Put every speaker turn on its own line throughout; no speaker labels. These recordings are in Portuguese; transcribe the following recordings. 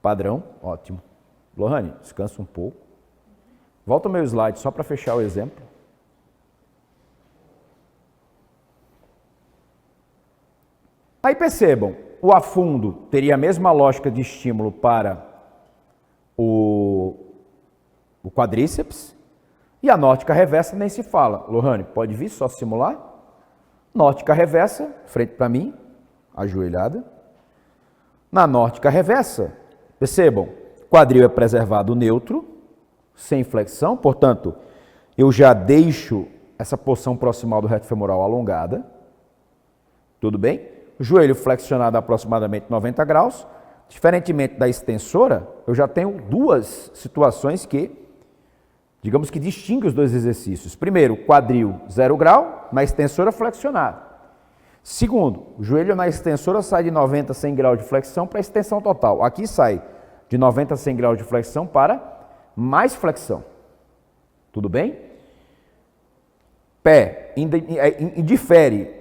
Padrão, ótimo. Lohane, descansa um pouco. Volta ao meu slide só para fechar o exemplo. Aí percebam, o afundo teria a mesma lógica de estímulo para o quadríceps e a nórtica reversa nem se fala. Lohane, pode vir só simular? Nórtica reversa, frente para mim, ajoelhada. Na nórtica reversa, percebam, quadril é preservado neutro, sem flexão, portanto, eu já deixo essa porção proximal do reto femoral alongada. Tudo bem? Joelho flexionado a aproximadamente 90 graus. Diferentemente da extensora, eu já tenho duas situações que, digamos que distinguem os dois exercícios. Primeiro, quadril 0 grau, na extensora flexionado. Segundo, o joelho na extensora sai de 90 a 100 graus de flexão para extensão total. Aqui sai de 90 a 100 graus de flexão para mais flexão. Tudo bem? Pé, indifere.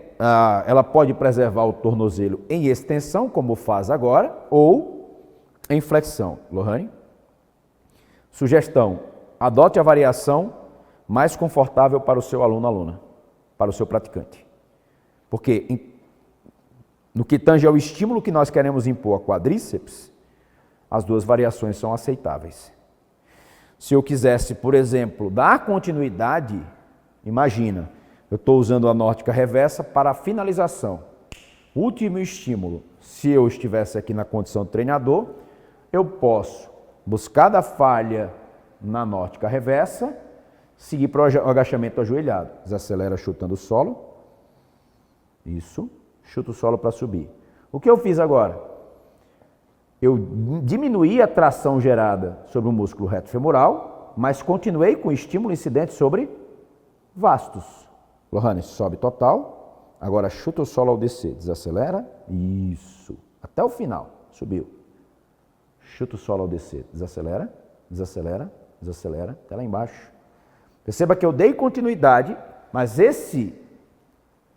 Ela pode preservar o tornozelo em extensão, como faz agora, ou em flexão. Lohane? Sugestão, adote a variação mais confortável para o seu aluno, aluna, para o seu praticante. Porque no que tange ao estímulo que nós queremos impor a quadríceps, as duas variações são aceitáveis. Se eu quisesse, por exemplo, dar continuidade, imagina, eu estou usando a nórtica reversa para a finalização. Último estímulo, se eu estivesse aqui na condição de treinador, eu posso buscar da falha na nórtica reversa, seguir para o agachamento ajoelhado. Desacelera chutando o solo. Isso. Chuta o solo para subir. O que eu fiz agora? Eu diminuí a tração gerada sobre o músculo reto femoral, mas continuei com o estímulo incidente sobre vastos. Lohane, sobe total. Agora chuta o solo ao descer. Desacelera. Isso. Até o final. Subiu. Chuta o solo ao descer. Desacelera. Desacelera. Desacelera. Até lá embaixo. Perceba que eu dei continuidade, mas esse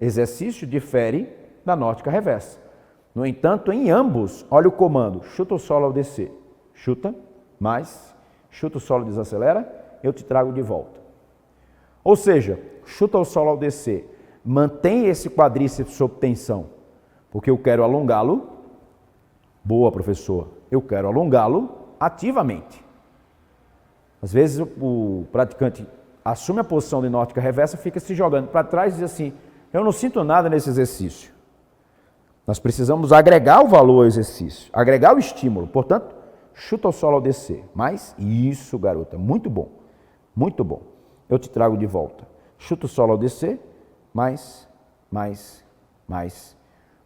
exercício difere da nórtica reversa. No entanto, em ambos, olha o comando. Chuta o solo ao descer. Chuta. Mais. Chuta o solo, desacelera. Eu te trago de volta. Ou seja, chuta o solo ao descer, mantém esse quadríceps sob tensão, porque eu quero alongá-lo. Boa, professor. Eu quero alongá-lo ativamente. Às vezes o praticante assume a posição de nórtica reversa, fica se jogando para trás e diz assim, eu não sinto nada nesse exercício. Nós precisamos agregar o valor ao exercício, agregar o estímulo. Portanto, chuta o solo ao descer. Mais, isso, garota, muito bom, muito bom. Eu te trago de volta. Chuta o solo ao descer, mais.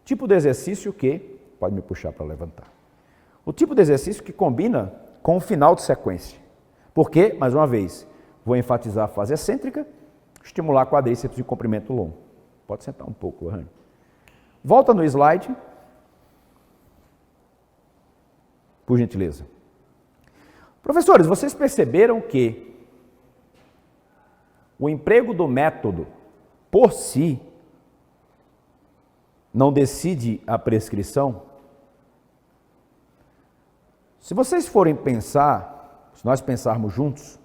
Tipo de exercício que, pode me puxar para levantar. O tipo de exercício que combina com o final de sequência. Porque, mais uma vez, vou enfatizar a fase excêntrica, estimular quadríceps de comprimento longo. Pode sentar um pouco, Lohane. Volta no slide. Por gentileza. Professores, vocês perceberam que o emprego do método, por si, não decide a prescrição? Se vocês forem pensar, se nós pensarmos juntos,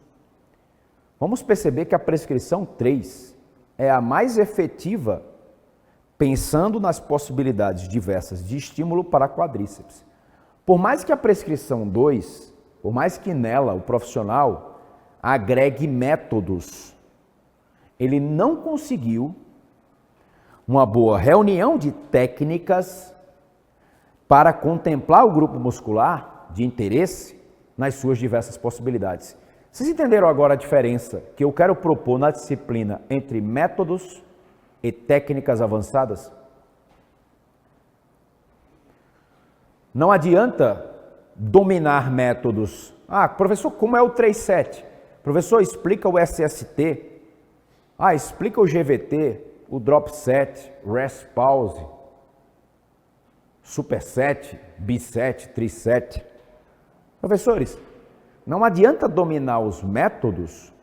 vamos perceber que a prescrição 3 é a mais efetiva, pensando nas possibilidades diversas de estímulo para quadríceps. Por mais que a prescrição 2, por mais que nela o profissional agregue métodos, ele não conseguiu uma boa reunião de técnicas para contemplar o grupo muscular de interesse nas suas diversas possibilidades. Vocês entenderam agora a diferença que eu quero propor na disciplina entre métodos e técnicas avançadas? Não adianta dominar métodos. Professor, como é o 3-7? Professor, explica o SST. Explica o GVT, o drop set, rest pause, superset, biset, triset. Professores, não adianta dominar os métodos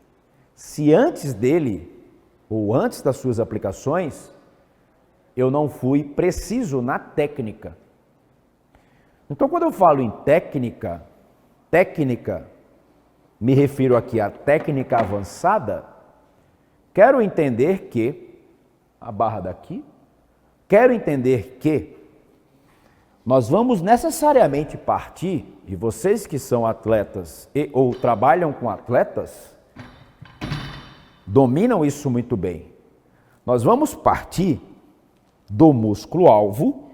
se antes dele ou antes das suas aplicações eu não fui preciso na técnica. Então, quando eu falo em técnica, me refiro aqui à técnica avançada, quero entender que, a barra daqui, quero entender que nós vamos necessariamente partir, e vocês que são atletas ou trabalham com atletas, dominam isso muito bem. Nós vamos partir do músculo-alvo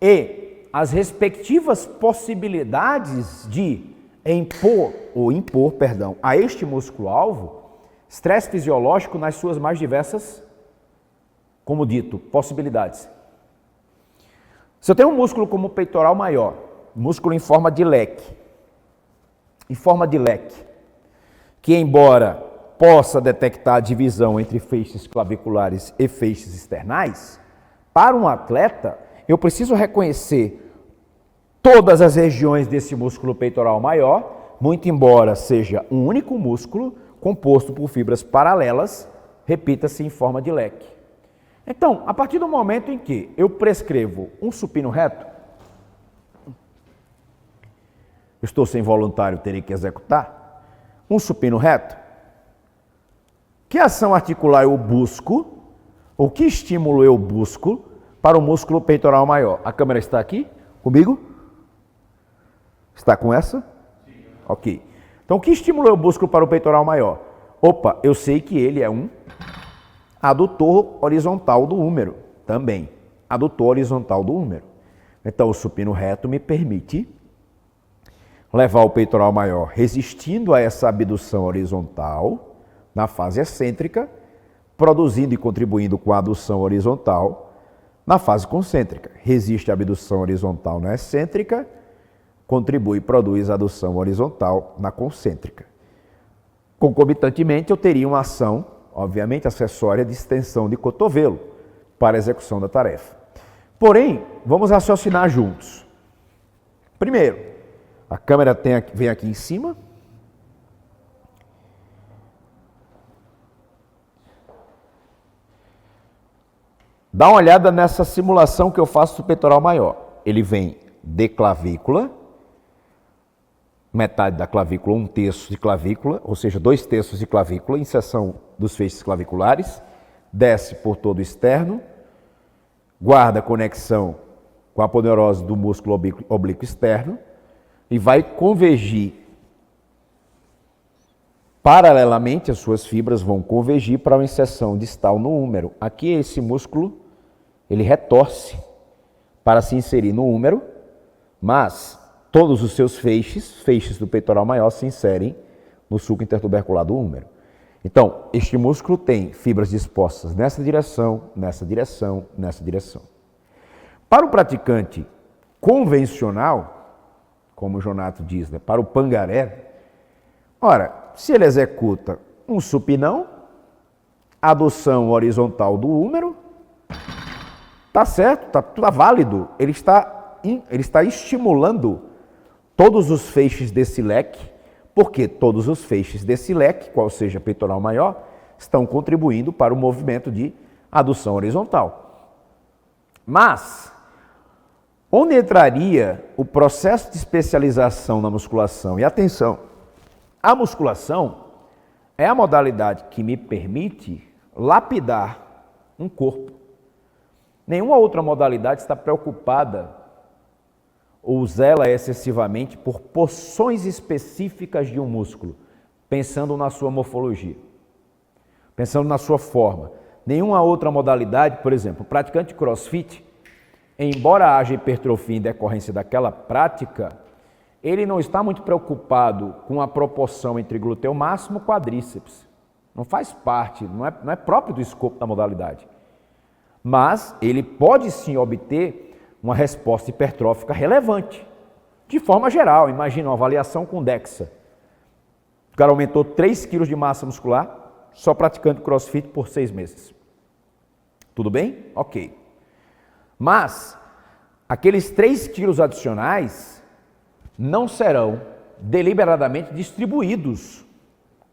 e as respectivas possibilidades de impor a este músculo-alvo estresse fisiológico nas suas mais diversas, como dito, possibilidades. Se eu tenho um músculo como o peitoral maior, músculo em forma de leque, que embora possa detectar a divisão entre feixes claviculares e feixes externais, para um atleta, eu preciso reconhecer todas as regiões desse músculo peitoral maior, muito embora seja um único músculo composto por fibras paralelas, repita-se em forma de leque. Então, a partir do momento em que eu prescrevo um supino reto, estou sem voluntário, terei que executar, um supino reto, que ação articular eu busco, ou que estímulo eu busco para o músculo peitoral maior? A câmera está aqui comigo? Está com essa? Sim. Ok. Então, que estímulo eu busco para o peitoral maior? Opa, eu sei que ele é um adutor horizontal do húmero, também. Adutor horizontal do húmero. Então, o supino reto me permite levar o peitoral maior resistindo a essa abdução horizontal na fase excêntrica, produzindo e contribuindo com a adução horizontal na fase concêntrica. Resiste à abdução horizontal na excêntrica, contribui e produz a adução horizontal na concêntrica. Concomitantemente, eu teria uma ação, obviamente, acessória de extensão de cotovelo para a execução da tarefa. Porém, vamos raciocinar juntos. Primeiro, a câmera vem aqui em cima. Dá uma olhada nessa simulação que eu faço do peitoral maior. Ele vem de clavícula, metade da clavícula, 1/3 de clavícula, ou seja, 2/3 de clavícula, inserção dos feixes claviculares, desce por todo o externo, guarda a conexão com a aponeurose do músculo oblíquo externo e vai convergir. Paralelamente, as suas fibras vão convergir para uma inserção distal no húmero. Aqui esse músculo, ele retorce para se inserir no húmero, mas todos os seus feixes do peitoral maior, se inserem no sulco intertubercular do húmero. Então, este músculo tem fibras dispostas nessa direção, nessa direção, nessa direção. Para o praticante convencional, como o Jonato diz, né, para o pangaré, ora, se ele executa um supinão, adução horizontal do húmero, tá certo, tá válido, ele está estimulando todos os feixes desse leque, porque todos os feixes desse leque, qual seja peitoral maior, estão contribuindo para o movimento de adução horizontal. Mas, onde entraria o processo de especialização na musculação? E atenção, a musculação é a modalidade que me permite lapidar um corpo. Nenhuma outra modalidade está preocupada ou zela excessivamente por porções específicas de um músculo, pensando na sua morfologia, pensando na sua forma. Nenhuma outra modalidade, por exemplo, o praticante de crossfit, embora haja hipertrofia em decorrência daquela prática, ele não está muito preocupado com a proporção entre glúteo máximo e quadríceps. Não faz parte, não é próprio do escopo da modalidade. Mas ele pode sim obter uma resposta hipertrófica relevante. De forma geral, imagina uma avaliação com DEXA. O cara aumentou 3 quilos de massa muscular só praticando crossfit por 6 meses. Tudo bem? Ok. Mas aqueles 3 quilos adicionais não serão deliberadamente distribuídos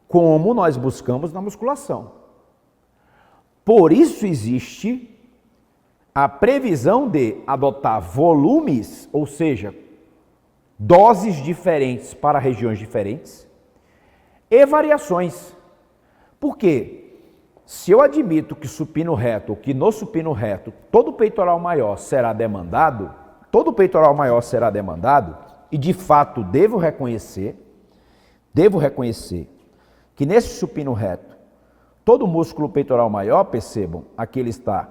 como nós buscamos na musculação. Por isso existe a previsão de adotar volumes, ou seja, doses diferentes para regiões diferentes, e variações. Por quê? Se eu admito que supino reto, que no supino reto todo peitoral maior será demandado, e de fato devo reconhecer que nesse supino reto, todo músculo peitoral maior, percebam, aqui ele está,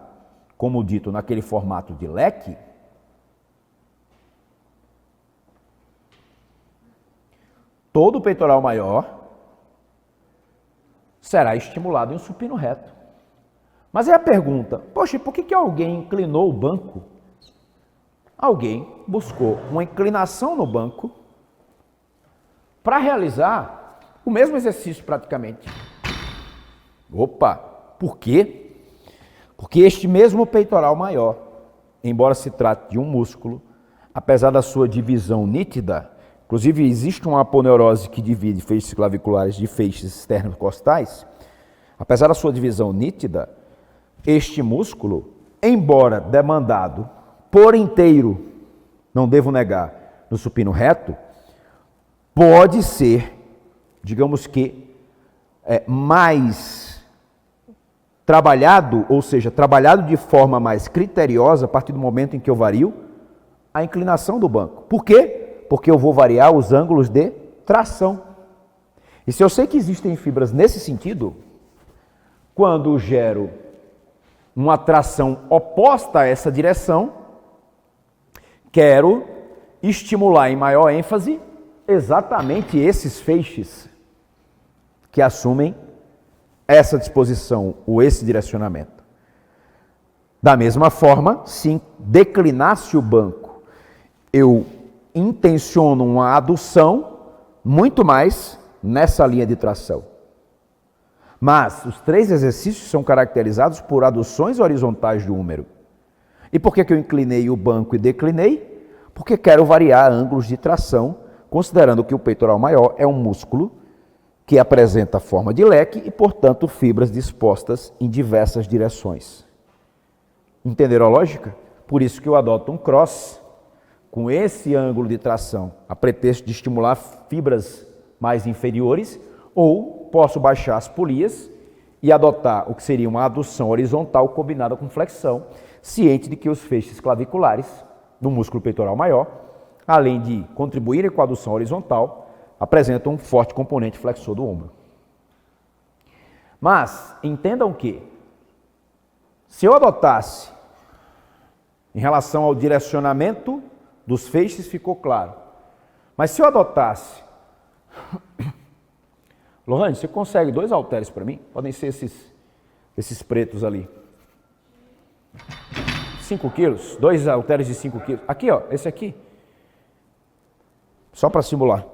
como dito, naquele formato de leque, todo peitoral maior será estimulado em um supino reto. Mas é a pergunta, poxa, por que alguém inclinou o banco? Alguém buscou uma inclinação no banco para realizar o mesmo exercício praticamente. Opa, por quê? Porque este mesmo peitoral maior, embora se trate de um músculo, apesar da sua divisão nítida, inclusive existe uma aponeurose que divide feixes claviculares de feixes externo-costais, apesar da sua divisão nítida, este músculo, embora demandado por inteiro, não devo negar, no supino reto, pode ser, digamos que, mais trabalhado, ou seja, trabalhado de forma mais criteriosa a partir do momento em que eu vario a inclinação do banco. Por quê? Porque eu vou variar os ângulos de tração. E se eu sei que existem fibras nesse sentido, quando gero uma tração oposta a essa direção, quero estimular em maior ênfase exatamente esses feixes que assumem essa disposição ou esse direcionamento. Da mesma forma, se declinasse o banco, eu intenciono uma adução muito mais nessa linha de tração. Mas os 3 exercícios são caracterizados por aduções horizontais do húmero. E por que eu inclinei o banco e declinei? Porque quero variar ângulos de tração, considerando que o peitoral maior é um músculo que apresenta forma de leque e, portanto, fibras dispostas em diversas direções. Entenderam a lógica? Por isso que eu adoto um cross com esse ângulo de tração, a pretexto de estimular fibras mais inferiores, ou posso baixar as polias e adotar o que seria uma adução horizontal combinada com flexão, ciente de que os feixes claviculares do músculo peitoral maior, além de contribuírem com a adução horizontal, apresentam um forte componente flexor do ombro. Mas entendam que, se eu adotasse, em relação ao direcionamento dos feixes, ficou claro. Mas se eu adotasse, Lohane, você consegue 2 halteres para mim? Podem ser esses pretos ali. 5 quilos, 2 halteres de 5 quilos. Aqui, ó, esse aqui. Só para simular.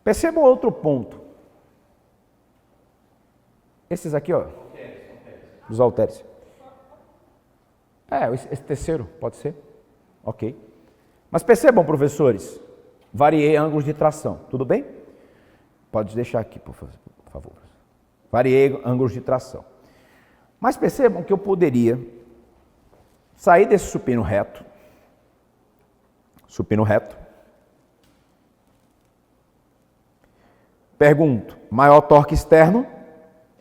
Percebam outro ponto. Esses aqui, ó. Dos halteres. Esse terceiro, pode ser? Ok. Mas percebam, professores, variei ângulos de tração, tudo bem? Pode deixar aqui, por favor. Variei ângulos de tração. Mas percebam que eu poderia sair desse supino reto, pergunto, maior torque externo?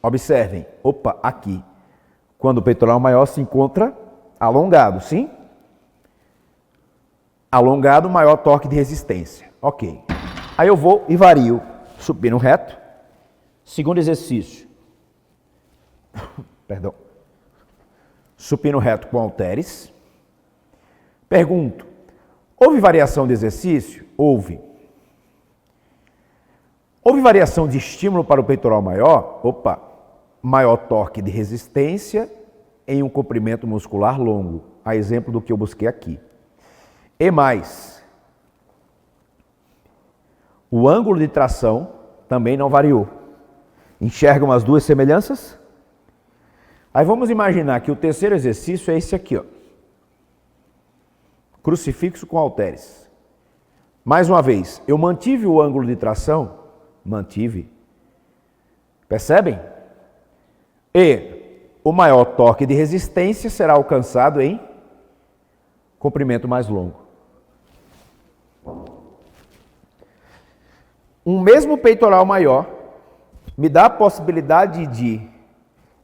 Observem, opa, aqui, quando o peitoral maior se encontra alongado, sim? Alongado, maior torque de resistência, ok. Aí eu vou e vario supino reto, segundo exercício, perdão, supino reto com halteres. Pergunto, houve variação de exercício? Houve. Houve variação de estímulo para o peitoral maior? Opa, maior torque de resistência em um comprimento muscular longo, a exemplo do que eu busquei aqui. E mais, o ângulo de tração também não variou. Enxergam as 2 semelhanças? Aí vamos imaginar que o terceiro exercício é esse aqui, ó. Crucifixo com halteres. Mais uma vez, eu mantive o ângulo de tração? Mantive. Percebem? E o maior torque de resistência será alcançado em comprimento mais longo. Um mesmo peitoral maior me dá a possibilidade de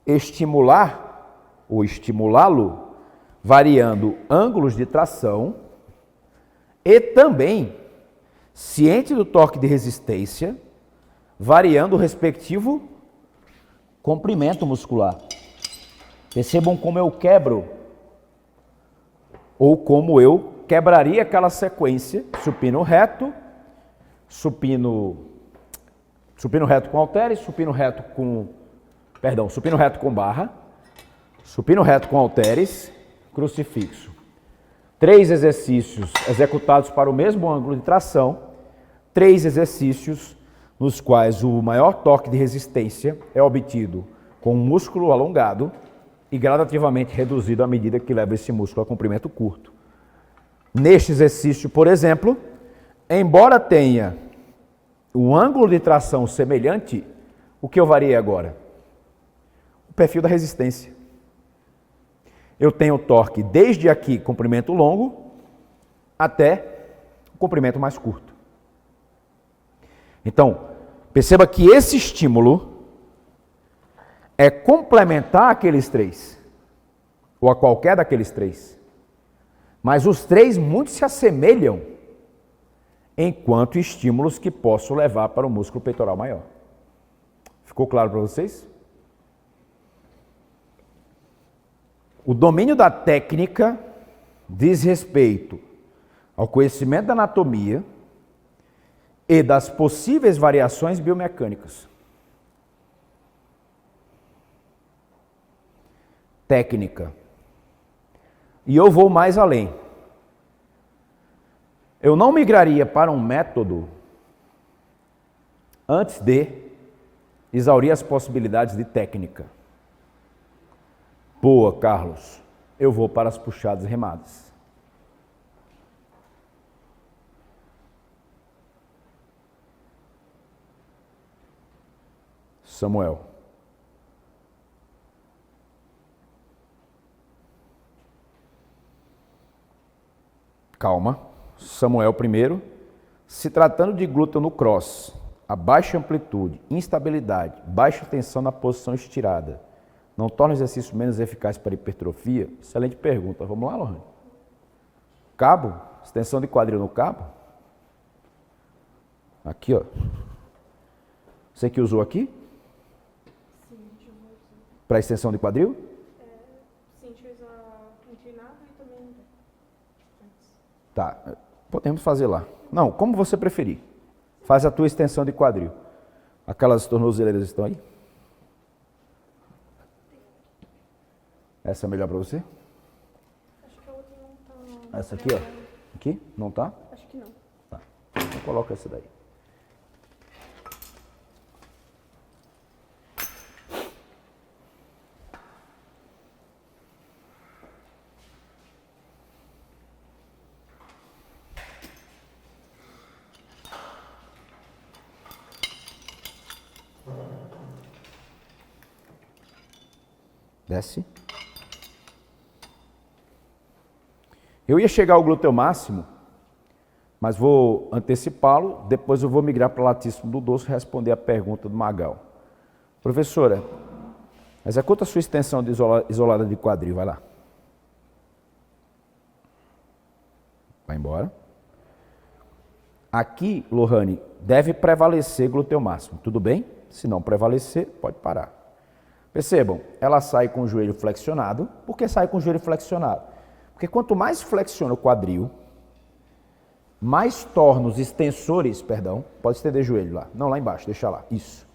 estimular ou estimulá-lo variando ângulos de tração e também, ciente do torque de resistência, variando o respectivo comprimento muscular. Percebam como eu quebro ou como eu quebraria aquela sequência, supino reto com halteres, supino reto com barra, supino reto com halteres, crucifixo. 3 exercícios executados para o mesmo ângulo de tração, 3 exercícios nos quais o maior torque de resistência é obtido com um músculo alongado e gradativamente reduzido à medida que leva esse músculo a comprimento curto. Neste exercício, por exemplo, embora tenha um ângulo de tração semelhante, o que eu variei agora? O perfil da resistência. Eu tenho torque desde aqui, comprimento longo, até o comprimento mais curto. Então, perceba que esse estímulo é complementar aqueles 3, ou a qualquer daqueles 3. Mas os 3 muito se assemelham enquanto estímulos que posso levar para o músculo peitoral maior. Ficou claro para vocês? O domínio da técnica diz respeito ao conhecimento da anatomia e das possíveis variações biomecânicas. Técnica. E eu vou mais além. Eu não migraria para um método antes de exaurir as possibilidades de técnica. Boa, Carlos. Eu vou para as puxadas remadas. Samuel. Calma. Samuel primeiro. Se tratando de glúteo no cross, a baixa amplitude, instabilidade, baixa tensão na posição estirada, não torna o exercício menos eficaz para hipertrofia? Excelente pergunta. Vamos lá, Lohane. Cabo, extensão de quadril no cabo. Aqui, ó. Você que usou aqui?
Sim, deixa eu ver.
Para extensão de quadril?
Sim, deixa eu usar inclinado e também antes.
Tá, podemos fazer lá. Não, como você preferir. Faz a tua extensão de quadril. Aquelas tornozeleiras estão aí? Essa é melhor para você?
Acho que a outra não tá.
Essa aqui, ó. Aqui? Não tá?
Acho que não.
Tá. Então coloca essa daí. Desce. Eu ia chegar ao glúteo máximo, mas vou antecipá-lo, depois eu vou migrar para o latíssimo do dorso e responder a pergunta do Magal. Professora, executa a sua extensão isolada de quadril, vai lá. Vai embora. Aqui, Lohane, deve prevalecer glúteo máximo, tudo bem? Se não prevalecer, pode parar. Percebam, ela sai com o joelho flexionado. Por que sai com o joelho flexionado? Porque quanto mais flexiona o quadril, mais torna os extensores, pode estender o joelho lá, não lá embaixo, deixa lá, isso.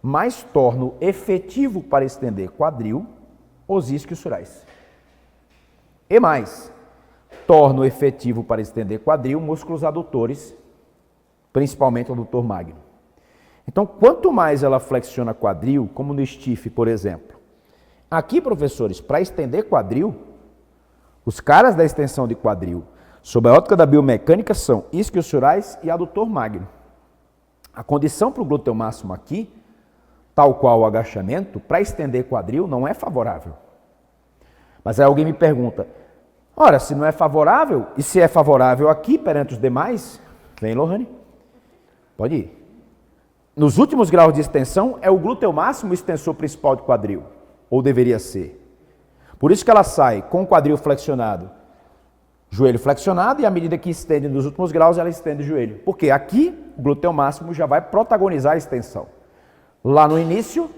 Mais torna efetivo para estender quadril os isquiosurais. E mais, torna efetivo para estender quadril músculos adutores, principalmente o adutor magno. Então, quanto mais ela flexiona quadril, como no stiff, por exemplo. Aqui, professores, para estender quadril, os caras da extensão de quadril, sob a ótica da biomecânica, são isquiosurais e adutor magno. A condição para o glúteo máximo aqui tal qual o agachamento, para estender quadril não é favorável. Mas aí alguém me pergunta, ora, se não é favorável, e se é favorável aqui perante os demais, vem, Lohane, pode ir. Nos últimos graus de extensão, é o glúteo máximo o extensor principal de quadril, ou deveria ser. Por isso que ela sai com o quadril flexionado, joelho flexionado, e à medida que estende nos últimos graus, ela estende o joelho. Porque aqui, o glúteo máximo já vai protagonizar a extensão. Lá no início,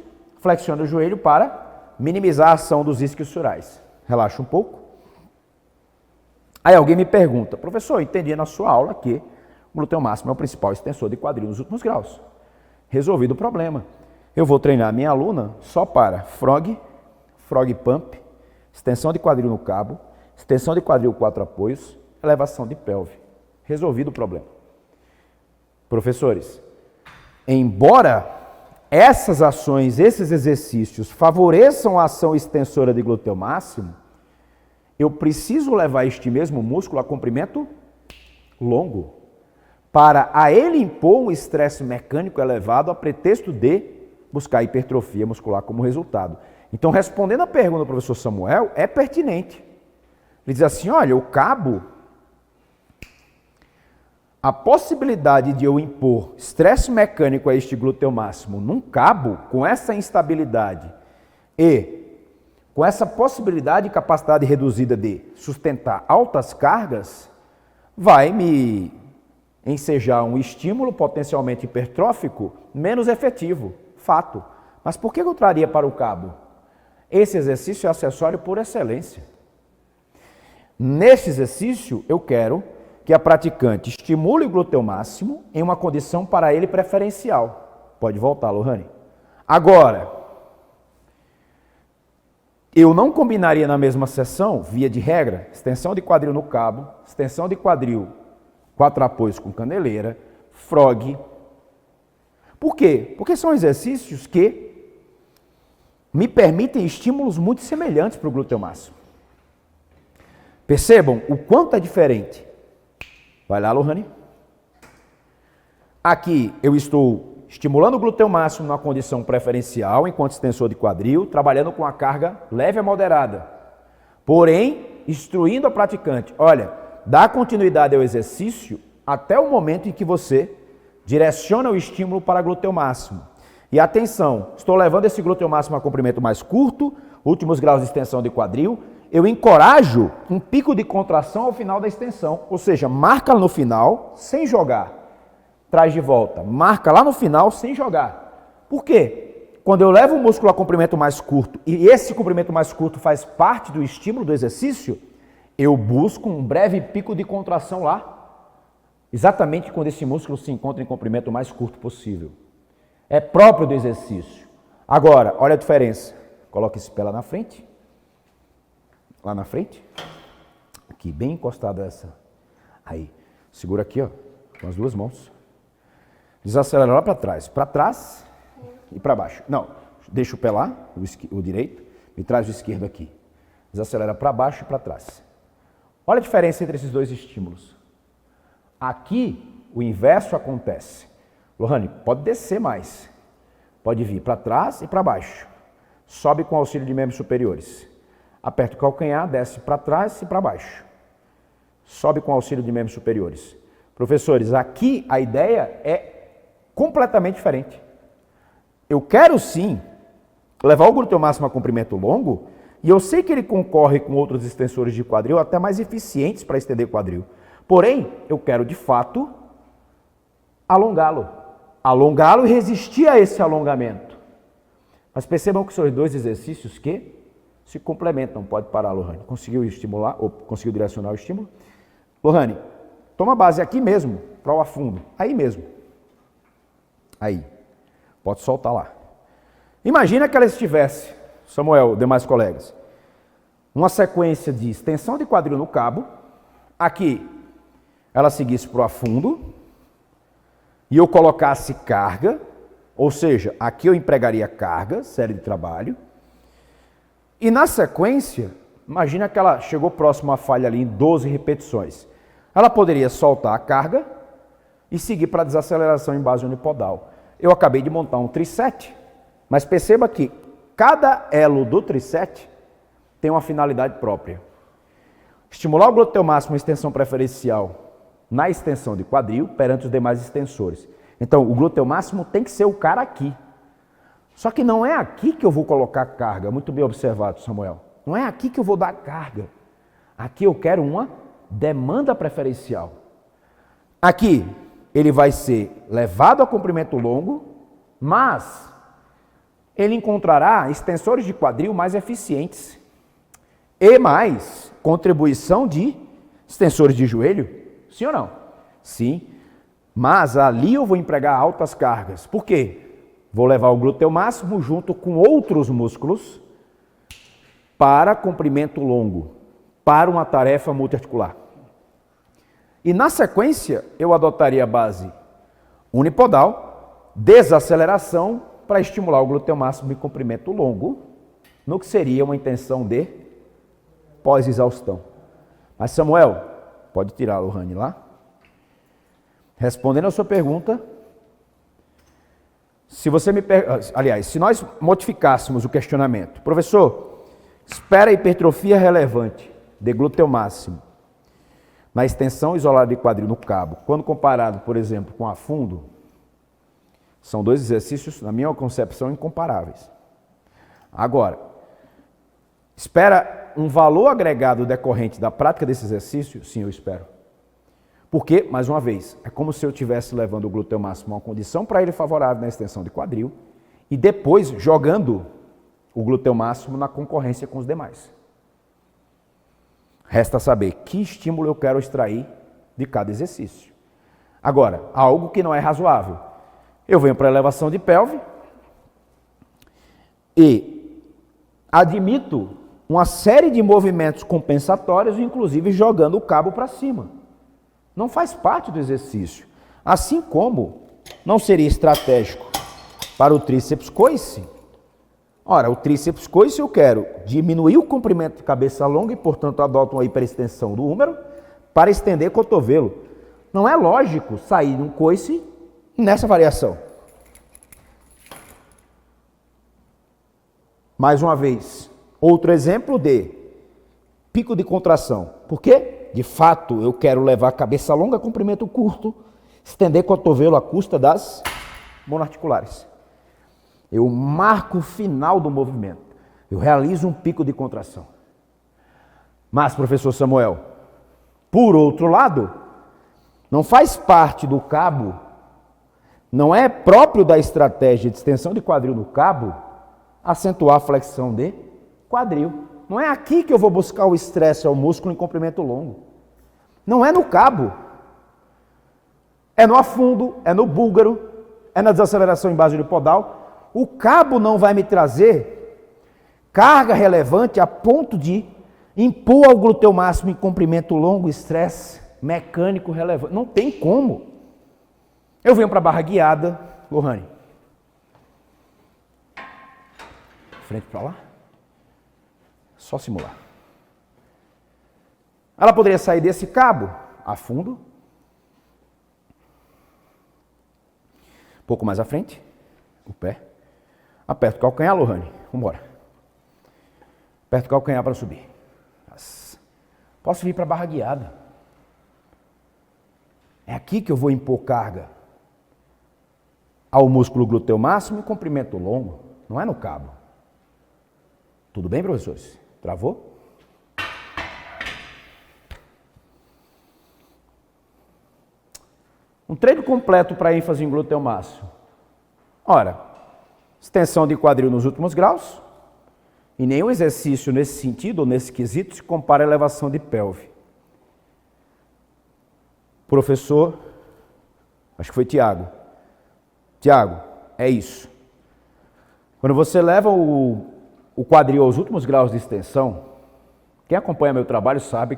flexiona o joelho para minimizar a ação dos isquiosurais. Relaxa um pouco. Aí alguém me pergunta, professor, eu entendi na sua aula que o glúteo máximo é o principal extensor de quadril nos últimos graus. Resolvido o problema. Eu vou treinar a minha aluna só para frog pump, extensão de quadril no cabo, extensão de quadril 4 apoios, elevação de pelve. Resolvido o problema. Professores, embora essas ações, esses exercícios favoreçam a ação extensora de glúteo máximo, eu preciso levar este mesmo músculo a comprimento longo, para a ele impor um estresse mecânico elevado a pretexto de buscar hipertrofia muscular como resultado. Então, respondendo a pergunta do professor Samuel, é pertinente. Ele diz assim, olha, o cabo, a possibilidade de eu impor estresse mecânico a este glúteo máximo num cabo, com essa instabilidade e com essa possibilidade e capacidade reduzida de sustentar altas cargas, vai me ensejar um estímulo potencialmente hipertrófico menos efetivo, fato. Mas por que eu traria para o cabo? Esse exercício é acessório por excelência. Neste exercício, eu quero que a praticante estimule o glúteo máximo em uma condição para ele preferencial. Pode voltar, Lohane. Agora, eu não combinaria na mesma sessão, via de regra, extensão de quadril no cabo, extensão de quadril 4 apoios com caneleira, frog. Por quê? Porque são exercícios que me permitem estímulos muito semelhantes para o glúteo máximo. Percebam o quanto é diferente. Vai lá, Lohane. Aqui eu estou estimulando o glúteo máximo numa condição preferencial, enquanto extensor de quadril, trabalhando com a carga leve a moderada. Porém, instruindo a praticante, olha, dá continuidade ao exercício até o momento em que você direciona o estímulo para glúteo máximo. E atenção, estou levando esse glúteo máximo a comprimento mais curto, últimos graus de extensão de quadril, eu encorajo um pico de contração ao final da extensão, ou seja, marca no final sem jogar, traz de volta, marca lá no final sem jogar. Por quê? Quando eu levo o músculo a comprimento mais curto e esse comprimento mais curto faz parte do estímulo do exercício, eu busco um breve pico de contração lá, exatamente quando esse músculo se encontra em comprimento mais curto possível. É próprio do exercício. Agora, olha a diferença. Coloca esse pé lá na frente. Lá na frente. Aqui, bem encostado essa. Aí, segura aqui, ó, com as duas mãos. Desacelera lá para trás e para baixo. Não, deixa o pé lá, o direito, e traz o esquerdo aqui. Desacelera para baixo e para trás. Olha a diferença entre esses dois estímulos. Aqui, o inverso acontece. Lohane, pode descer mais. Pode vir para trás e para baixo. Sobe com auxílio de membros superiores. Aperta o calcanhar, desce para trás e para baixo. Sobe com auxílio de membros superiores. Professores, aqui a ideia é completamente diferente. Eu quero sim levar o glúteo máximo a comprimento longo, e eu sei que ele concorre com outros extensores de quadril até mais eficientes para estender quadril. Porém, eu quero de fato alongá-lo. Alongá-lo e resistir a esse alongamento. Mas percebam que são dois exercícios que se complementam. Pode parar, Lohane. Conseguiu estimular, ou conseguiu direcionar o estímulo? Lohane, toma a base aqui mesmo, para o afundo. Aí mesmo. Aí. Pode soltar lá. Imagina que ela estivesse, Samuel, demais colegas, uma sequência de extensão de quadril no cabo, aqui ela seguisse para o afundo, e eu colocasse carga, ou seja, aqui eu empregaria carga, série de trabalho, e na sequência, imagina que ela chegou próximo à falha ali em 12 repetições. Ela poderia soltar a carga e seguir para a desaceleração em base unipodal. Eu acabei de montar um triset Mas perceba que cada elo do tríceps tem uma finalidade própria. Estimular o glúteo máximo, extensão preferencial na extensão de quadril perante os demais extensores. Então, o glúteo máximo tem que ser o cara aqui. Só que não é aqui que eu vou colocar carga. Muito bem observado, Samuel. Não é aqui que eu vou dar carga. Aqui eu quero uma demanda preferencial. Aqui ele vai ser levado a comprimento longo, mas ele encontrará extensores de quadril mais eficientes e mais contribuição de extensores de joelho. Sim ou não? Sim. Mas ali eu vou empregar altas cargas. Por quê? Vou levar o glúteo máximo junto com outros músculos para comprimento longo, para uma tarefa multiarticular. E na sequência, eu adotaria a base unipodal, desaceleração, para estimular o glúteo máximo em comprimento longo, no que seria uma intenção de pós-exaustão. Mas Samuel, pode tirar a Lohane lá. Respondendo a sua pergunta, se nós modificássemos o questionamento, professor, espera a hipertrofia relevante de glúteo máximo na extensão isolada de quadril no cabo, quando comparado, por exemplo, com a fundo, são dois exercícios, na minha concepção, incomparáveis. Agora, espera um valor agregado decorrente da prática desse exercício? Sim, eu espero. Porque, mais uma vez, é como se eu estivesse levando o glúteo máximo a uma condição para ele favorável na extensão de quadril e depois jogando o glúteo máximo na concorrência com os demais. Resta saber que estímulo eu quero extrair de cada exercício. Agora, algo que não é razoável. Eu venho para a elevação de pelve e admito uma série de movimentos compensatórios, inclusive jogando o cabo para cima. Não faz parte do exercício. Assim como não seria estratégico para o tríceps coice. Ora, o tríceps coice eu quero diminuir o comprimento de cabeça longa e, portanto, adoto uma hiperextensão do húmero para estender cotovelo. Não é lógico sair de um coice nessa variação. Mais uma vez, outro exemplo de pico de contração. Por quê? De fato, eu quero levar a cabeça longa a comprimento curto, estender cotovelo à custa das monoarticulares. Eu marco o final do movimento. Eu realizo um pico de contração. Mas, professor Samuel, por outro lado, não faz parte do cabo, não é próprio da estratégia de extensão de quadril no cabo, acentuar a flexão de quadril. Não é aqui que eu vou buscar o estresse ao músculo em comprimento longo. Não é no cabo. É no afundo, é no búlgaro, é na desaceleração em base unipodal. O cabo não vai me trazer carga relevante a ponto de impor ao glúteo máximo em comprimento longo estresse mecânico relevante. Não tem como. Eu venho para a barra guiada, Lohane. Frente para lá. Só simular. Ela poderia sair desse cabo a fundo. Um pouco mais à frente. O pé. Aperta o calcanhar, Lohane. Vamos embora. Aperta o calcanhar para subir. Posso vir para a barra guiada. É aqui que eu vou impor carga ao músculo glúteo máximo e comprimento longo. Não é no cabo. Tudo bem, professores? Travou? Um treino completo para ênfase em glúteo máximo. Ora, extensão de quadril nos últimos graus. E nenhum exercício nesse sentido ou nesse quesito se compara à elevação de pelve. Professor, acho que foi Tiago. Tiago, é isso. Quando você leva o quadril aos últimos graus de extensão, quem acompanha meu trabalho sabe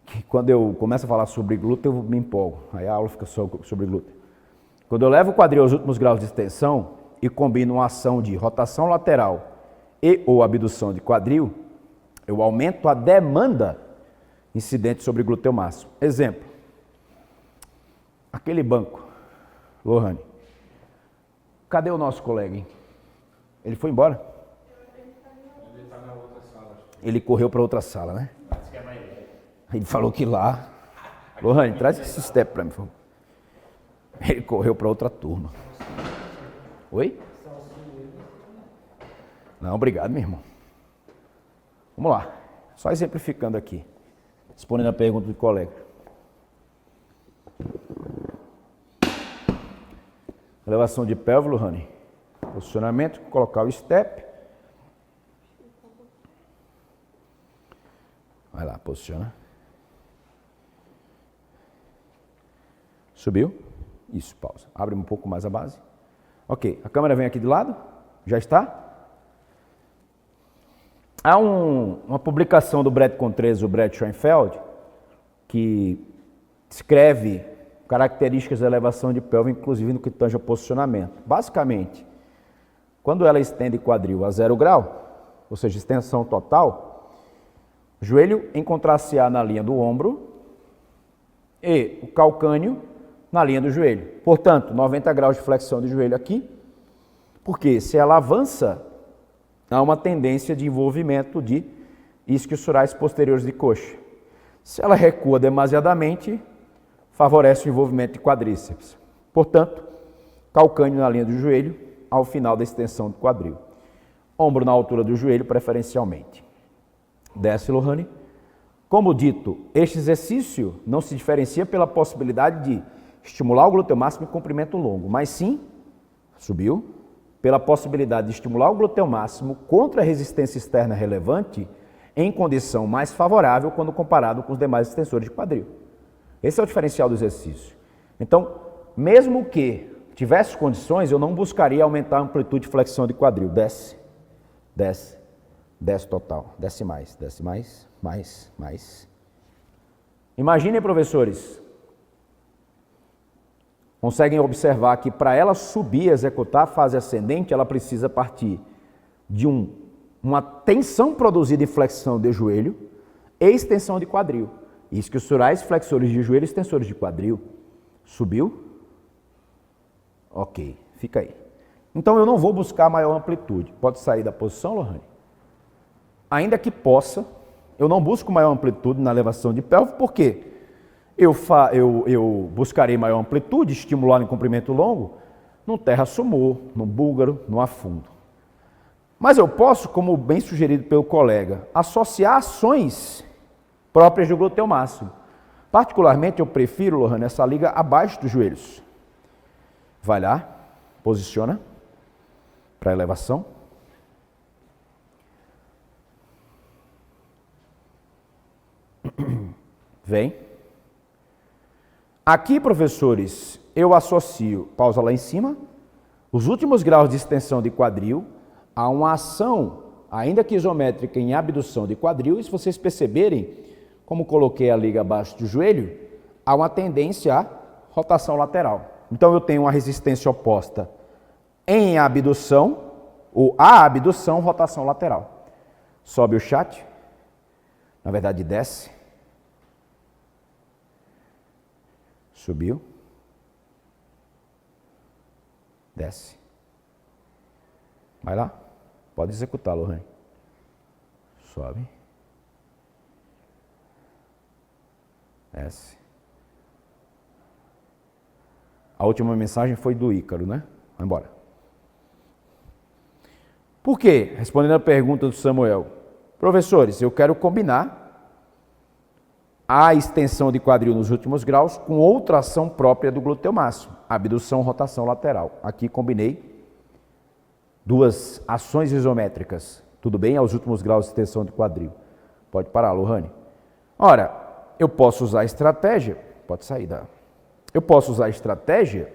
que quando eu começo a falar sobre glúteo, eu me empolgo. Aí a aula fica só sobre glúteo. Quando eu levo o quadril aos últimos graus de extensão e combino uma ação de rotação lateral e ou abdução de quadril, eu aumento a demanda incidente sobre glúteo máximo. Exemplo. Aquele banco. Lohane. Cadê o nosso colega, hein? Ele foi embora?
Ele está na outra sala.
Ele correu para outra sala, né?
Parece que é mais velho.
Ele falou que lá... Lohane, traz esse step para mim, por favor. Ele correu para outra turma. Oi? Não, obrigado, meu irmão. Vamos lá. Só exemplificando aqui. Respondendo a pergunta do colega. Elevação de pelve, Lohane. Posicionamento, colocar o step. Vai lá, posiciona. Subiu. Isso, pausa. Abre um pouco mais a base. Ok, a câmera vem aqui de lado. Já está? Há uma publicação do Brett Contreras, o Brett Schoenfeld, que descreve características da elevação de pelve, inclusive no que tange ao posicionamento. Basicamente, quando ela estende quadril a 0 grau, ou seja, extensão total, o joelho encontrar-se-á na linha do ombro e o calcâneo na linha do joelho. Portanto, 90 graus de flexão do joelho aqui, porque se ela avança, há uma tendência de envolvimento de isquiosurais posteriores de coxa. Se ela recua demasiadamente, favorece o envolvimento de quadríceps. Portanto, calcâneo na linha do joelho, ao final da extensão do quadril. Ombro na altura do joelho, preferencialmente. Desce, Lohane. Como dito, este exercício não se diferencia pela possibilidade de estimular o glúteo máximo em comprimento longo, mas sim, subiu, pela possibilidade de estimular o glúteo máximo contra a resistência externa relevante em condição mais favorável quando comparado com os demais extensores de quadril. Esse é o diferencial do exercício. Então, mesmo que tivesse condições, eu não buscaria aumentar a amplitude de flexão de quadril. Desce, desce, desce total, desce mais, mais. Imaginem, professores, conseguem observar que para ela subir e executar a fase ascendente, ela precisa partir de uma tensão produzida em flexão de joelho e extensão de quadril. Isquiosurais, flexores de joelho e extensores de quadril. Subiu? Ok, fica aí. Então eu não vou buscar maior amplitude. Pode sair da posição, Lohane? Ainda que possa, eu não busco maior amplitude na elevação de pelve, por quê? Eu buscarei maior amplitude, estimular em comprimento longo, no terra sumô, no búlgaro, no afundo. Mas eu posso, como bem sugerido pelo colega, associar ações próprias do glúteo máximo. Particularmente, eu prefiro, Lohane, essa liga abaixo dos joelhos. Vai lá, posiciona para elevação. Vem. Aqui, professores, eu associo, pausa lá em cima, os últimos graus de extensão de quadril a uma ação, ainda que isométrica, em abdução de quadril, e se vocês perceberem, como coloquei a liga abaixo do joelho, há uma tendência à rotação lateral. Então eu tenho uma resistência oposta em abdução, ou a abdução, rotação lateral. Sobe o chat, na verdade desce. Subiu. Desce. Vai lá. Pode executar, Lohane. Sobe. Desce. A última mensagem foi do Ícaro, né? Vai embora. Por quê? Respondendo a pergunta do Samuel. Professores, eu quero combinar a extensão de quadril nos últimos graus com outra ação própria do glúteo máximo, abdução, rotação lateral. Aqui combinei duas ações isométricas. Tudo bem? Aos últimos graus de extensão de quadril. Pode parar, Lohane. Ora, eu posso usar estratégia, pode sair da... Eu posso usar estratégia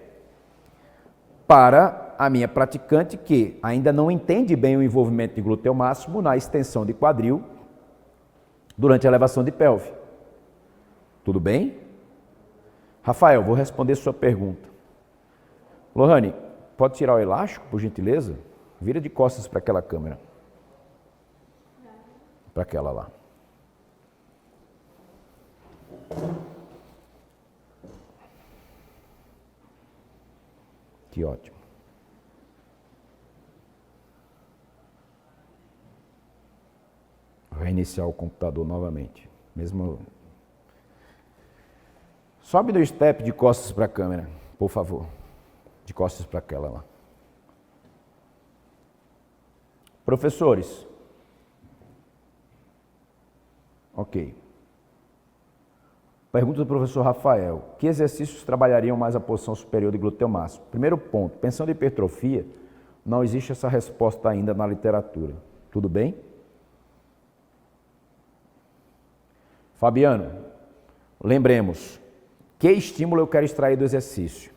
para a minha praticante que ainda não entende bem o envolvimento de glúteo máximo na extensão de quadril durante a elevação de pelve. Tudo bem? Rafael, vou responder sua pergunta. Lohane, pode tirar o elástico, por gentileza? Vira de costas para aquela câmera. Para aquela lá. Que ótimo. reiniciar o computador novamente. Mesmo. Sobe no step de costas para a câmera, por favor. De costas para aquela lá. Professores. Ok. Pergunta do professor Rafael. Que exercícios trabalhariam mais a posição superior de glúteo máximo? Primeiro ponto. Pensando em hipertrofia, não existe essa resposta ainda na literatura. Tudo bem? Fabiano, lembremos. Que estímulo eu quero extrair do exercício?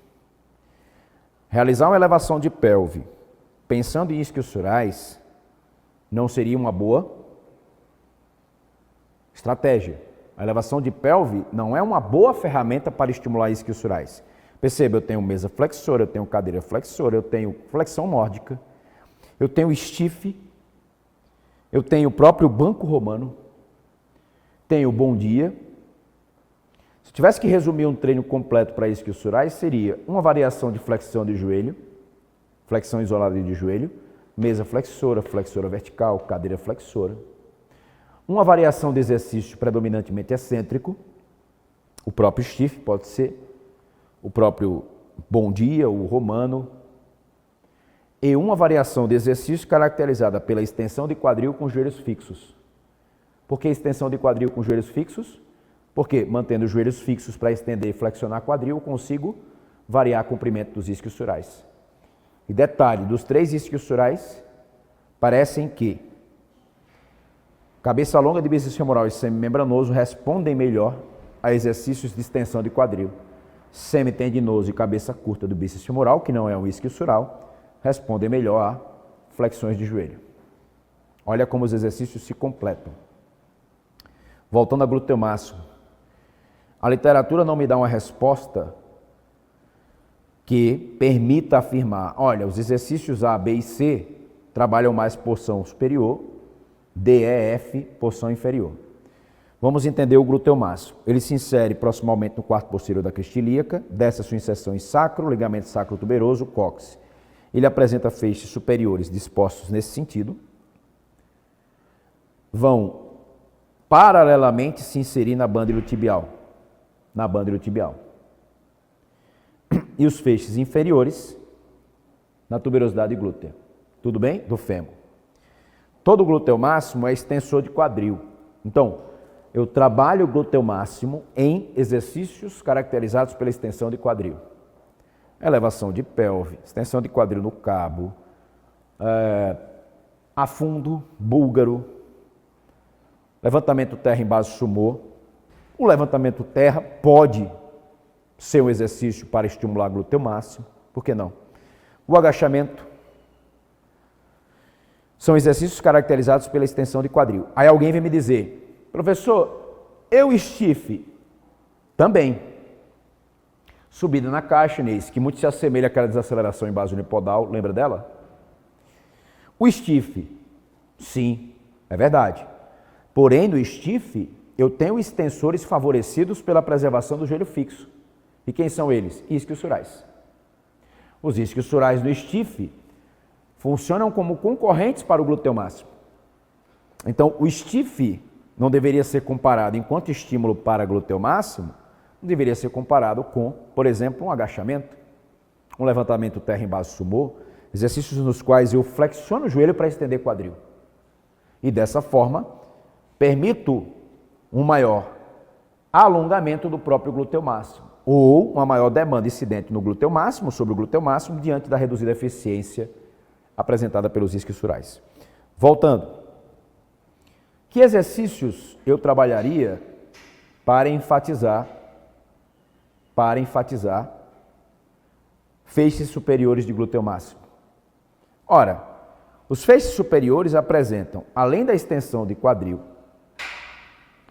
Realizar uma elevação de pelve pensando em isquiosurais não seria uma boa estratégia. A elevação de pelve não é uma boa ferramenta para estimular isquiosurais. Perceba, eu tenho mesa flexora, eu tenho cadeira flexora, eu tenho flexão nórdica, eu tenho stiff, eu tenho o próprio banco romano, tenho bom dia. Se tivesse que resumir um treino completo para isquiosurais, seria uma variação de flexão de joelho, flexão isolada de joelho, mesa flexora, flexora vertical, cadeira flexora. Uma variação de exercício predominantemente excêntrico, o próprio stiff pode ser, o próprio bom dia, o romano, e uma variação de exercício caracterizada pela extensão de quadril com joelhos fixos. Por que extensão de quadril com joelhos fixos? Porque, mantendo os joelhos fixos para estender e flexionar quadril, eu consigo variar o comprimento dos isquiosurais. E detalhe, dos 3 isquiosurais, parecem que cabeça longa de bíceps femoral e semimembranoso respondem melhor a exercícios de extensão de quadril. Semitendinoso e cabeça curta do bíceps femoral, que não é um isquiosural, respondem melhor a flexões de joelho. Olha como os exercícios se completam. Voltando a glúteo máximo. A literatura não me dá uma resposta que permita afirmar, olha, os exercícios A, B e C trabalham mais porção superior, D, E, F, porção inferior. Vamos entender o glúteo máximo. Ele se insere proximamente no quarto posterior da crista ilíaca, desce a sua inserção em sacro, ligamento sacro-tuberoso, cóccix. Ele apresenta feixes superiores dispostos nesse sentido. Vão paralelamente se inserir na banda iliotibial. E os feixes inferiores na tuberosidade glútea. Tudo bem? Do fêmur. Todo glúteo máximo é extensor de quadril. Então, eu trabalho o glúteo máximo em exercícios caracterizados pela extensão de quadril. Elevação de pelve, extensão de quadril no cabo, afundo, búlgaro, levantamento terra em base sumô. O levantamento terra pode ser um exercício para estimular glúteo máximo, por que não? O agachamento são exercícios caracterizados pela extensão de quadril. Aí alguém vem me dizer, professor, eu stiff também. Subida na caixa, Inês, que muito se assemelha àquela desaceleração em base unipodal, lembra dela? O stiff, sim, é verdade. Porém, no stiff, eu tenho extensores favorecidos pela preservação do joelho fixo. E quem são eles? Isquiosurais. Os isquiosurais no stiff funcionam como concorrentes para o glúteo máximo. Então, o stiff não deveria ser comparado, enquanto estímulo para glúteo máximo, não deveria ser comparado com, por exemplo, um agachamento, um levantamento terra em base sumô, exercícios nos quais eu flexiono o joelho para estender quadril. E dessa forma, permito um maior alongamento do próprio glúteo máximo, ou uma maior demanda incidente no glúteo máximo, sobre o glúteo máximo, diante da reduzida eficiência apresentada pelos isquiosurais. Voltando, que exercícios eu trabalharia para enfatizar feixes superiores de glúteo máximo? Ora, os feixes superiores apresentam, além da extensão de quadril,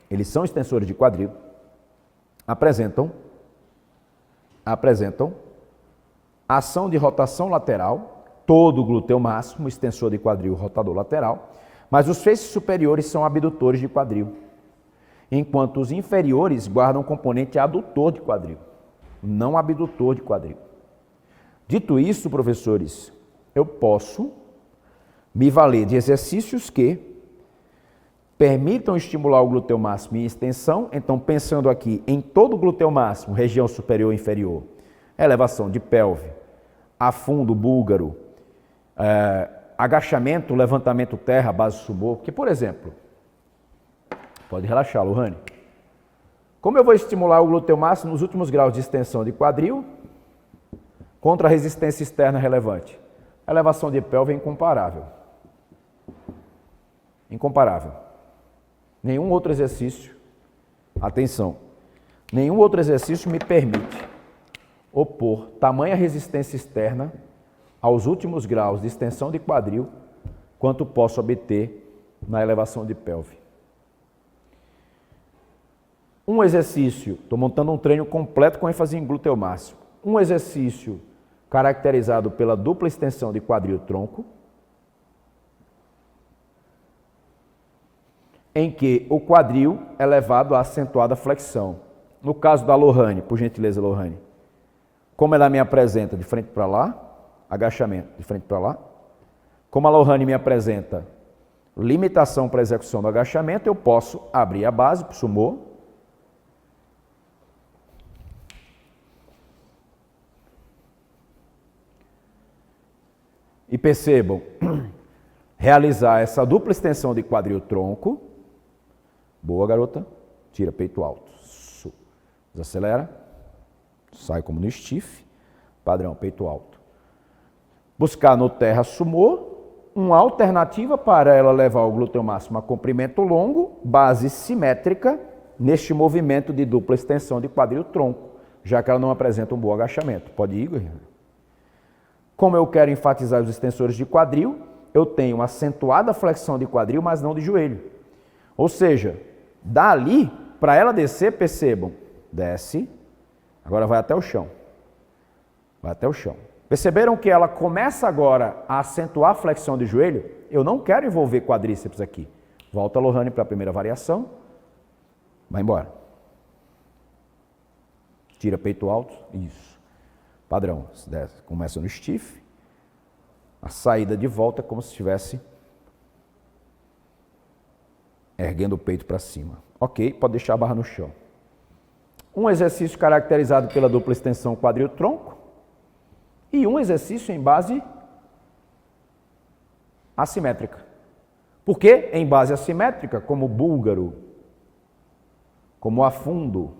eles são extensores de quadril, apresentam ação de rotação lateral, todo o glúteo máximo, extensor de quadril, rotador lateral, mas os feixes superiores são abdutores de quadril, enquanto os inferiores guardam componente adutor de quadril, não abdutor de quadril. Dito isso, professores, eu posso me valer de exercícios que permitam estimular o glúteo máximo em extensão. Então, pensando aqui em todo o glúteo máximo, região superior e inferior, elevação de pelve, afundo búlgaro, agachamento, levantamento terra, base sumô. Porque, por exemplo, pode relaxar, Lohane. Como eu vou estimular o glúteo máximo nos últimos graus de extensão de quadril contra a resistência externa relevante? A elevação de pelve é incomparável. Incomparável. Nenhum outro exercício, atenção, nenhum outro exercício me permite opor tamanha resistência externa aos últimos graus de extensão de quadril quanto posso obter na elevação de pelve. Um exercício, estou montando um treino completo com ênfase em glúteo máximo. Um exercício caracterizado pela dupla extensão de quadril-tronco, em que o quadril é levado à acentuada flexão. No caso da Lohane, por gentileza, Lohane, como ela me apresenta de frente para lá, agachamento de frente para lá, como a Lohane me apresenta limitação para a execução do agachamento, eu posso abrir a base para o sumô, e percebam, realizar essa dupla extensão de quadril-tronco. Boa, garota. Tira peito alto. Desacelera. Sai como no stiff. Padrão, peito alto. Buscar no terra sumô uma alternativa para ela levar o glúteo máximo a comprimento longo, base simétrica, neste movimento de dupla extensão de quadril-tronco, já que ela não apresenta um bom agachamento. Pode ir, Igor? Como eu quero enfatizar os extensores de quadril, eu tenho uma acentuada flexão de quadril, mas não de joelho. Ou seja, dali, para ela descer, percebam, desce, agora vai até o chão. Vai até o chão. Perceberam que ela começa agora a acentuar a flexão de joelho? Eu não quero envolver quadríceps aqui. Volta a Lohane para a primeira variação. Vai embora. Tira peito alto. Isso. Padrão. Desce. Começa no stiff. A saída de volta é como se estivesse erguendo o peito para cima. Ok, pode deixar a barra no chão. Um exercício caracterizado pela dupla extensão quadril-tronco e um exercício em base assimétrica. Por que em base assimétrica? Como búlgaro, como afundo,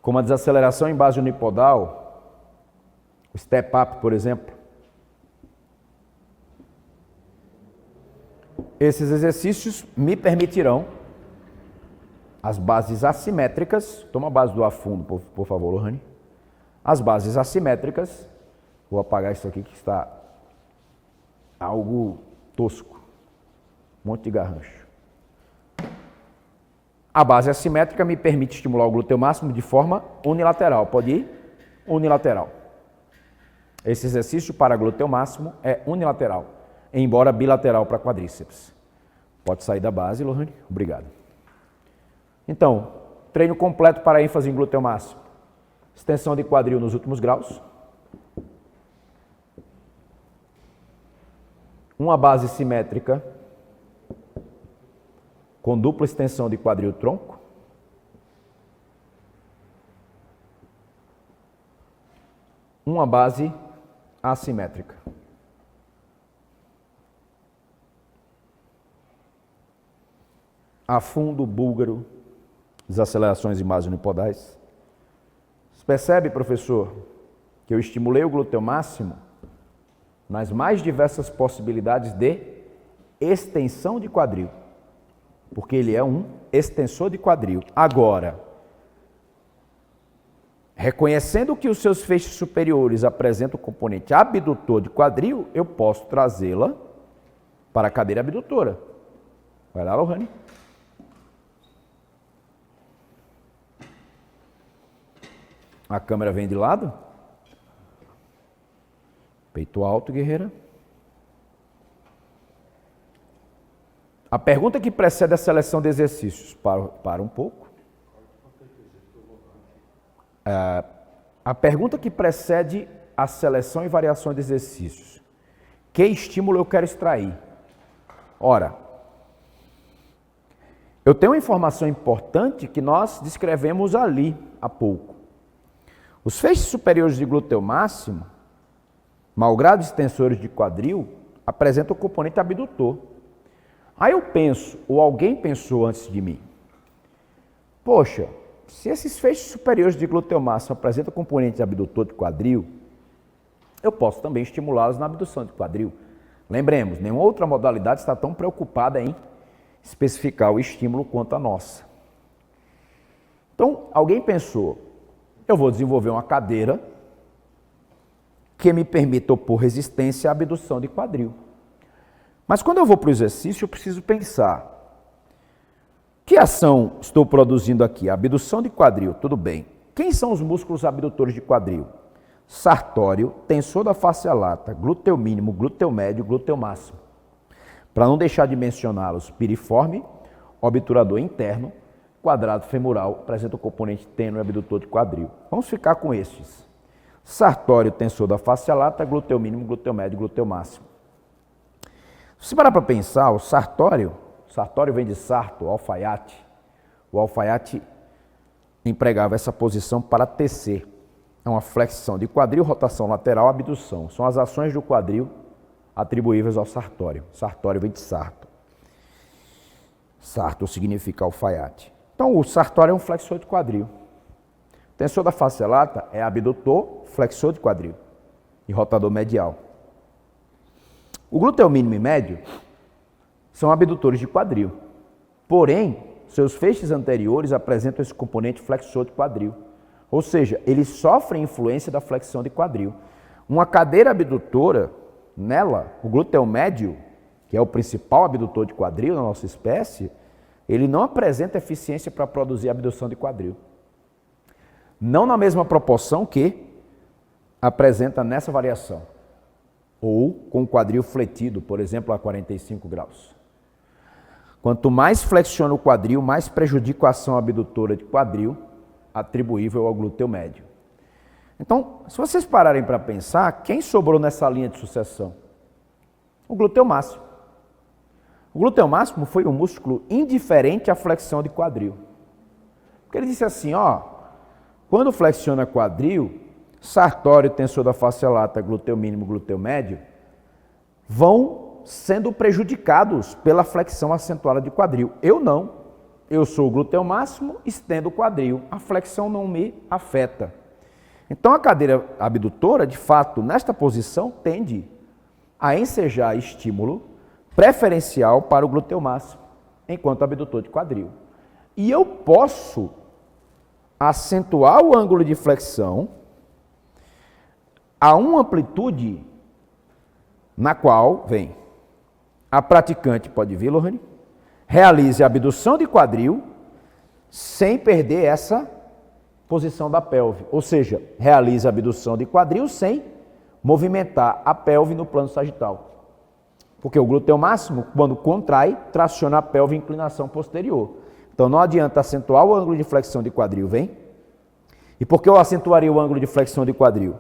como a desaceleração em base unipodal, o step up, por exemplo. Esses exercícios me permitirão as bases assimétricas. Toma a base do afundo, por favor, Lohane. As bases assimétricas. Vou apagar isso aqui que está algo tosco. Um monte de garrancho. A base assimétrica me permite estimular o glúteo máximo de forma unilateral. Pode ir? Unilateral. Esse exercício para glúteo máximo é unilateral, embora bilateral para quadríceps. Pode sair da base, Lohane. Obrigado. Então, treino completo para ênfase em glúteo máximo. Extensão de quadril nos últimos graus. Uma base simétrica com dupla extensão de quadril-tronco. Uma base assimétrica. Afundo búlgaro, desacelerações em bases unipodais. Você percebe, professor, que eu estimulei o glúteo máximo nas mais diversas possibilidades de extensão de quadril, porque ele é um extensor de quadril. Agora, reconhecendo que os seus feixes superiores apresentam o componente abdutor de quadril, eu posso trazê-la para a cadeira abdutora. Vai lá, Lohane. A câmera vem de lado. Peito alto, guerreira. A pergunta que precede a seleção de exercícios. Para um pouco. A pergunta que precede a seleção e variação de exercícios. Que estímulo eu quero extrair? Ora, Eu tenho uma informação importante que nós descrevemos ali há pouco. Os feixes superiores de glúteo máximo, malgrado extensores de quadril, apresentam o componente abdutor. Aí eu penso, ou alguém pensou antes de mim, poxa, se esses feixes superiores de glúteo máximo apresentam o componente abdutor de quadril, eu posso também estimulá-los na abdução de quadril. Lembremos, nenhuma outra modalidade está tão preocupada em especificar o estímulo quanto a nossa. Então, alguém pensou, eu vou desenvolver uma cadeira que me permita opor resistência à abdução de quadril. Mas quando eu vou para o exercício, eu preciso pensar, que ação estou produzindo aqui? A abdução de quadril, tudo bem. Quem são os músculos abdutores de quadril? Sartório, tensor da face lata, glúteo mínimo, glúteo médio, glúteo máximo. Para não deixar de mencioná-los, piriforme, obturador interno, quadrado femoral, apresenta o componente tênue abdutor de quadril. Vamos ficar com estes. Sartório, tensor da face lata, glúteo mínimo, glúteo médio, glúteo máximo. Se parar para pensar, o sartório vem de sarto, alfaiate. O alfaiate empregava essa posição para tecer. É uma flexão de quadril, rotação lateral, abdução. São as ações do quadril atribuíveis ao sartório. Sartório vem de sarto. Sarto significa alfaiate. Então, o sartório é um flexor de quadril. Tensor da face lata é abdutor, flexor de quadril e rotador medial. O glúteo mínimo e médio são abdutores de quadril. Porém, seus feixes anteriores apresentam esse componente flexor de quadril. Ou seja, eles sofrem influência da flexão de quadril. Uma cadeira abdutora, nela, o glúteo médio, que é o principal abdutor de quadril na nossa espécie, ele não apresenta eficiência para produzir abdução de quadril. Não na mesma proporção que apresenta nessa variação. Ou com o quadril fletido, por exemplo, a 45 graus. Quanto mais flexiona o quadril, mais prejudica a ação abdutora de quadril, atribuível ao glúteo médio. Então, se vocês pararem para pensar, quem sobrou nessa linha de sucessão? O glúteo máximo. O glúteo máximo foi um músculo indiferente à flexão de quadril. Porque ele disse assim, quando flexiona quadril, sartório, tensor da face lata, glúteo mínimo, glúteo médio, vão sendo prejudicados pela flexão acentuada de quadril. Eu não. Eu sou o glúteo máximo, estendo o quadril. A flexão não me afeta. Então, a cadeira abdutora, de fato, nesta posição, tende a ensejar estímulo preferencial para o glúteo máximo, enquanto abdutor de quadril. E eu posso acentuar o ângulo de flexão a uma amplitude na qual, a praticante pode vir, Lohane, realize a abdução de quadril sem perder essa posição da pelve. Ou seja, realize a abdução de quadril sem movimentar a pelve no plano sagital. Porque o glúteo máximo, quando contrai, traciona a pelve em inclinação posterior. Então não adianta acentuar o ângulo de flexão de quadril, E por que eu acentuaria o ângulo de flexão de quadril?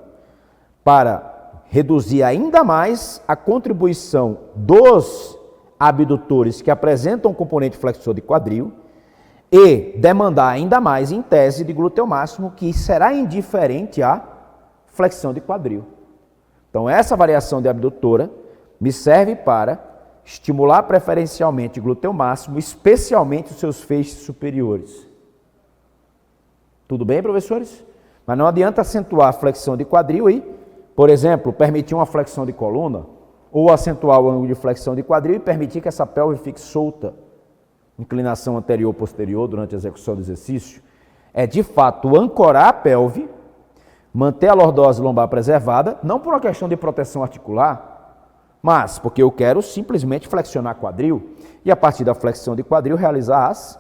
Para reduzir ainda mais a contribuição dos abdutores que apresentam o componente flexor de quadril e demandar ainda mais, em tese, de glúteo máximo, que será indiferente à flexão de quadril. Então, essa variação de abdutora me serve para estimular preferencialmente o glúteo máximo, especialmente os seus feixes superiores. Tudo bem, professores? Mas não adianta acentuar a flexão de quadril e, por exemplo, permitir uma flexão de coluna, ou acentuar o ângulo de flexão de quadril e permitir que essa pelve fique solta, inclinação anterior-posterior durante a execução do exercício, é de fato ancorar a pelve, manter a lordose lombar preservada, não por uma questão de proteção articular, mas porque eu quero simplesmente flexionar quadril e a partir da flexão de quadril realizar as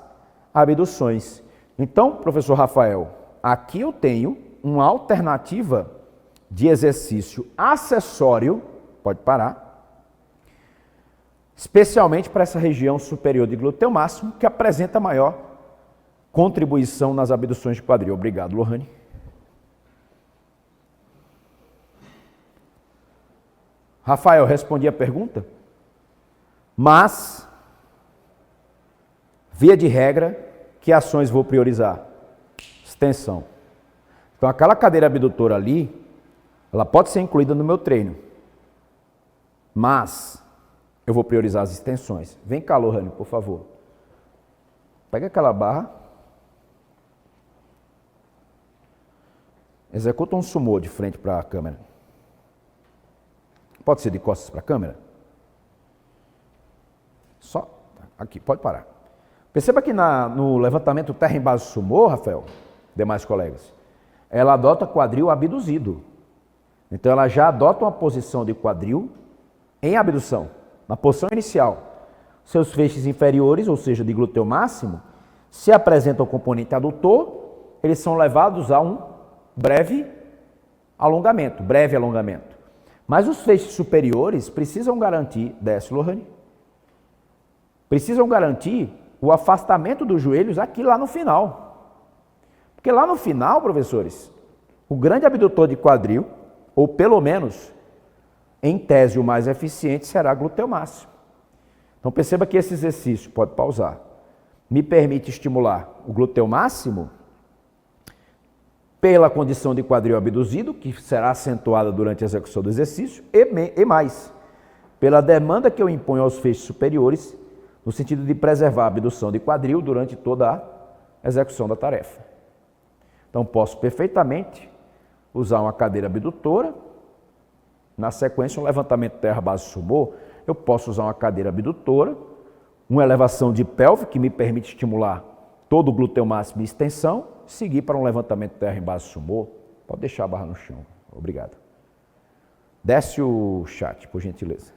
abduções. Então, professor Rafael, aqui eu tenho uma alternativa de exercício acessório, pode parar, especialmente para essa região superior de glúteo máximo, que apresenta maior contribuição nas abduções de quadril. Obrigado, Lohane. Rafael, respondi a pergunta? Mas Via de regra, que ações vou priorizar? Extensão. Então, aquela cadeira abdutora ali, ela pode ser incluída no meu treino, mas eu vou priorizar as extensões. Vem cá, Lohane, por favor. Pega aquela barra. Executa um sumô de frente para a câmera. Pode ser de costas para a câmera? Só. Aqui, pode parar. Perceba que no levantamento terra em base sumô, Rafael, demais colegas, ela adota quadril abduzido. Então ela já adota uma posição de quadril em abdução, na posição inicial. Seus feixes inferiores, ou seja, de glúteo máximo, se apresentam o componente adutor, eles são levados a um breve alongamento. Mas os feixes superiores precisam garantir, desce, Lohane, precisam garantir o afastamento dos joelhos aqui lá no final. Porque lá no final, professores, o grande abdutor de quadril, ou pelo menos, em tese, o mais eficiente será glúteo máximo. Então perceba que esse exercício, pode pausar, me permite estimular o glúteo máximo pela condição de quadril abduzido, que será acentuada durante a execução do exercício, e mais, pela demanda que eu imponho aos feixes superiores, no sentido de preservar a abdução de quadril durante toda a execução da tarefa. Então posso perfeitamente usar uma cadeira abdutora, na sequência um levantamento terra-base sumô, eu posso usar uma cadeira abdutora, uma elevação de pelve que me permite estimular todo o glúteo máximo e extensão, seguir para um levantamento terra em base sumô. Pode deixar a barra no chão. Obrigado. Desce o chat, por gentileza.